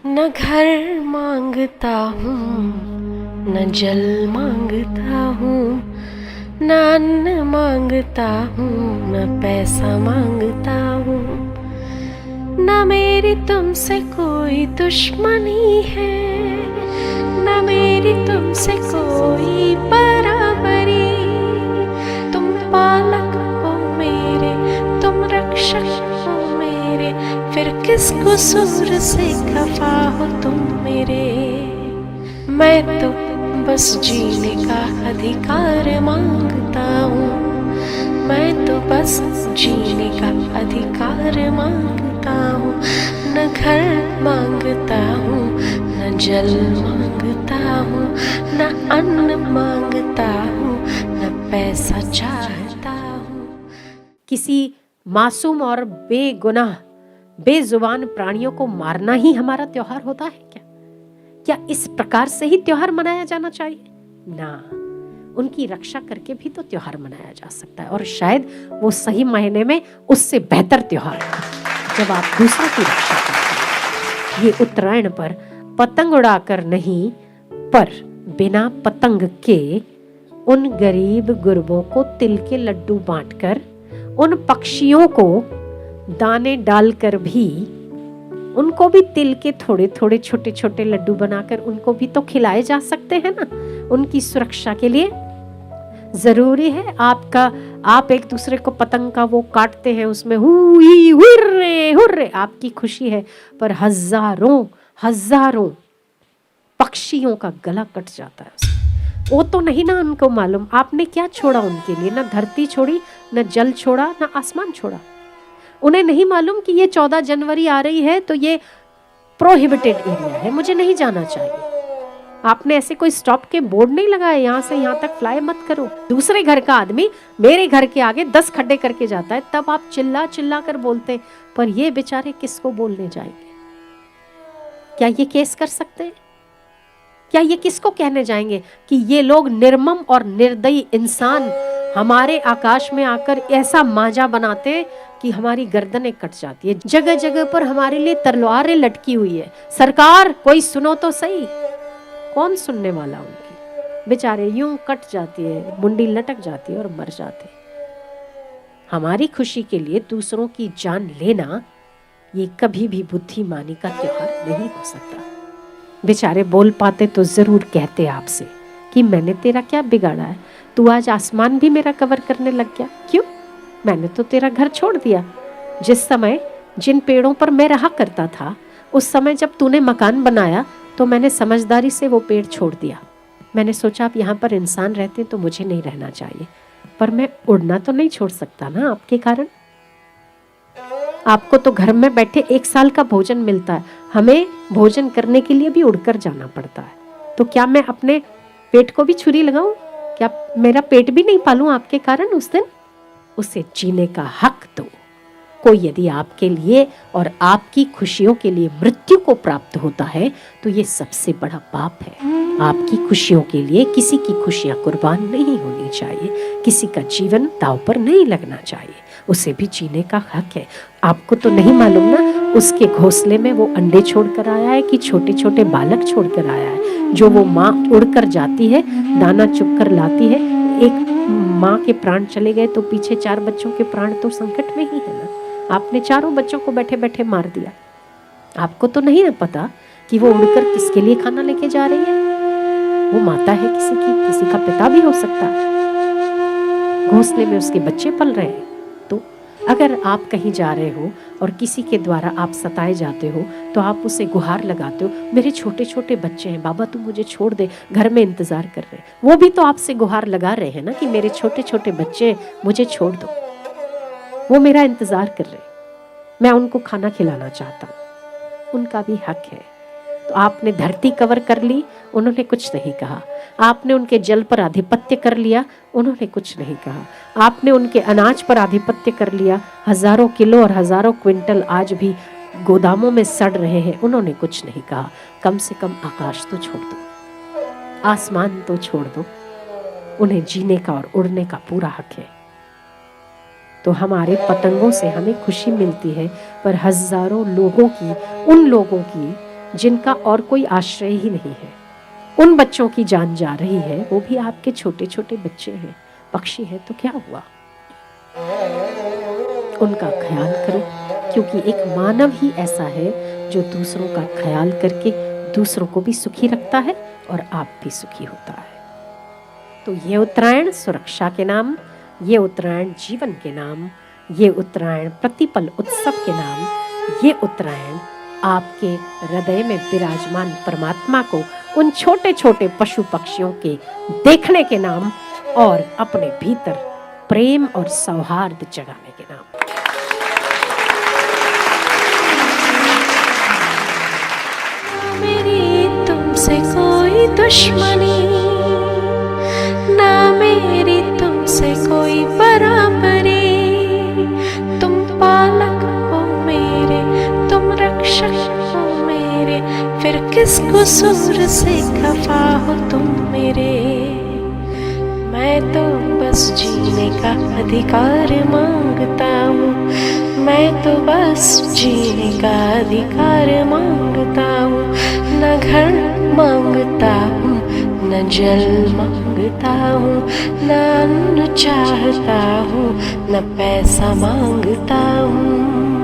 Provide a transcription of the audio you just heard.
न घर मांगता हूँ, न जल मांगता हूँ, न अन्न मांगता हूँ, न पैसा मांगता हूँ। न मेरी तुमसे कोई दुश्मनी है, न मेरी तुमसे कोई बराबरी। तुम पालक हो मेरे, तुम रक्षक हो मेरे, फिर किस कसूर से खफा हो तुम मेरे। मैं तो बस जीने का अधिकार मांगता हूँ, मैं तो बस जीने का अधिकार मांगता हूँ। न घर मांगता हूँ, न जल मांगता हूँ, न अन्न मांगता हूँ, न पैसा चाहता हूँ। किसी मासूम और बेगुनाह बेजुबान प्राणियों को मारना ही हमारा त्योहार होता है क्या? क्या इस प्रकार से ही त्योहार मनाया जाना चाहिए? ना, उनकी रक्षा करके भी तो त्योहार मनाया जा सकता है, और शायद वो सही मायने में उससे बेहतर त्योहार है जब आप दूसरों की रक्षा करते हैं। ये उत्तरायण पर पतंग उड़ाकर नहीं, पर बिना पतंग के उन गरीब गुरबों को तिल के लड्डू बांटकर, उन पक्षियों को दाने डालकर भी, उनको भी तिल के थोड़े थोड़े छोटे छोटे लड्डू बनाकर उनको भी तो खिलाए जा सकते हैं ना। उनकी सुरक्षा के लिए जरूरी है आप एक दूसरे को पतंग का वो काटते हैं, उसमें हुई हुर्रे हुर्रे आपकी खुशी है, पर हजारों हजारों पक्षियों का गला कट जाता है उसमें। वो तो नहीं ना उनको मालूम आपने क्या छोड़ा उनके लिए, ना धरती छोड़ी, न जल छोड़ा, न आसमान छोड़ा। उन्हें नहीं मालूम कि ये 14 जनवरी आ रही है तो ये प्रोहिबिटेड एरिया है, मुझे नहीं जाना चाहिए। आपने ऐसे कोई स्टॉप के बोर्ड नहीं लगाए, यहाँ से यहाँ तक फ्लाई मत करो। दूसरे घर का आदमी मेरे घर के आगे 10 खड्डे करके जाता है, तब आप चिल्ला चिल्ला कर बोलते, पर ये बेचारे किसको बोलने जाएंगे? क्या ये केस कर सकते हैं? क्या ये किसको कहने जाएंगे कि ये लोग निर्मम और निर्दयी इंसान हमारे आकाश में आकर ऐसा मांझा बनाते कि हमारी गर्दनें कट जाती है। जगह जगह पर हमारे लिए तलवारें लटकी हुई है। सरकार कोई सुनो तो सही। कौन सुनने वाला? उनकी बेचारे यूं कट जाती है, मुंडी लटक जाती है और मर जाते। हमारी खुशी के लिए दूसरों की जान लेना ये कभी भी बुद्धिमानी का त्योहार नहीं हो सकता। बेचारे बोल पाते तो जरूर कहते आपसे कि मैंने तेरा क्या बिगाड़ा है, तू आज आसमान भी मेरा कवर करने लग गया। क्यों? मैंने तो तेरा घर छोड़ दिया। जिस समय जिन पेड़ों पर मैं रहा करता था, उस समय जब तूने मकान बनाया तो मैंने समझदारी से वो पेड़ छोड़ दिया। मैंने सोचा अब यहाँ पर इंसान रहते तो मुझे नहीं रहना चाहिए, पर मैं उड़ना तो नहीं छोड़ सकता ना आपके कारण। आपको तो घर में बैठे 1 साल का भोजन मिलता है, हमें भोजन करने के लिए भी उड़कर जाना पड़ता है। तो क्या मैं अपने पेट को भी छुरी लगाऊं? क्या मेरा पेट भी नहीं पालूं आपके कारण उस दिन? उसे जीने का हक दो। कोई यदि आपके लिए और आपकी खुशियों के लिए मृत्यु को प्राप्त होता है तो ये सबसे बड़ा पाप है। आपकी खुशियों के लिए किसी की खुशियां कुर्बान नहीं होनी चाहिए, किसी का जीवन दांव पर नहीं लगना चाहिए। उसे भी जीने का हक है। आपको तो नहीं मालूम ना उसके घोंसले में वो अंडे छोड़कर आया है कि छोटे छोटे बालक छोड़कर आया है। जो वो माँ उड़कर जाती है, दाना चुग कर लाती है, एक माँ के प्राण चले गए तो पीछे 4 बच्चों के प्राण तो संकट में ही है ना। आपने 4 बच्चों को बैठे बैठे मार दिया। आपको तो नहीं ना पता कि वो उड़कर किसके लिए खाना लेके जा रही है। वो माता है किसी की, किसी का पिता भी हो सकता है। घोंसले में उसके बच्चे पल रहे हैं। तो अगर आप कहीं जा रहे हो और किसी के द्वारा आप सताए जाते हो तो आप उसे गुहार लगाते हो, मेरे छोटे छोटे बच्चे हैं बाबा तू मुझे छोड़ दे, घर में इंतजार कर रहे हैं। वो भी तो आपसे गुहार लगा रहे हैं ना कि मेरे छोटे छोटे बच्चे मुझे छोड़ दो, वो मेरा इंतजार कर रहे, मैं उनको खाना खिलाना चाहता हूँ। उनका भी हक है। तो आपने धरती कवर कर ली, उन्होंने कुछ नहीं कहा। आपने उनके जल पर आधिपत्य कर लिया, उन्होंने कुछ नहीं कहा। आपने उनके अनाज पर आधिपत्य कर लिया, हजारों किलो और हजारों क्विंटल आज भी गोदामों में सड़ रहे हैं, उन्होंने कुछ नहीं कहा। कम से कम आकाश तो छोड़ दो, आसमान तो छोड़ दो। उन्हें जीने का और उड़ने का पूरा हक है। तो हमारे पतंगों से हमें खुशी मिलती है, पर हजारों लोगों की, उन लोगों की जिनका और कोई आश्रय ही नहीं है। उन बच्चों की जान जा रही है, वो भी आपके छोटे छोटे बच्चे हैं, पक्षी हैं, तो क्या हुआ, उनका ख्याल करो, क्योंकि एक मानव ही ऐसा है जो दूसरों का ख्याल करके दूसरों को भी सुखी रखता है और आप भी सुखी होता है। तो ये उत्तरायण सुरक्षा के नाम, ये उत्तरायण जीवन के नाम, ये उत्तरायण प्रतिपल उत्सव के नाम, ये उत्तरायण आपके हृदय में विराजमान परमात्मा को उन छोटे छोटे पशु पक्षियों के देखने के नाम और अपने भीतर प्रेम और सौहार्द जगाने के नाम। मेरी तुमसे कोई दुश्मनी, ना मेरी तुमसे कोई बराबरी, तुम पालक हो मेरे, तुम रक्षक हो मेरे, फिर किस कसूर से खफा हो तुम मेरे। मैं तो बस जीने का अधिकार मांगता हूँ, मैं तो बस जीने का अधिकार मांगता हूँ। न घर मांगता हूँ, न जल मांगता हूँ, न अन्न चाहता हूँ, न पैसा मांगता हूँ।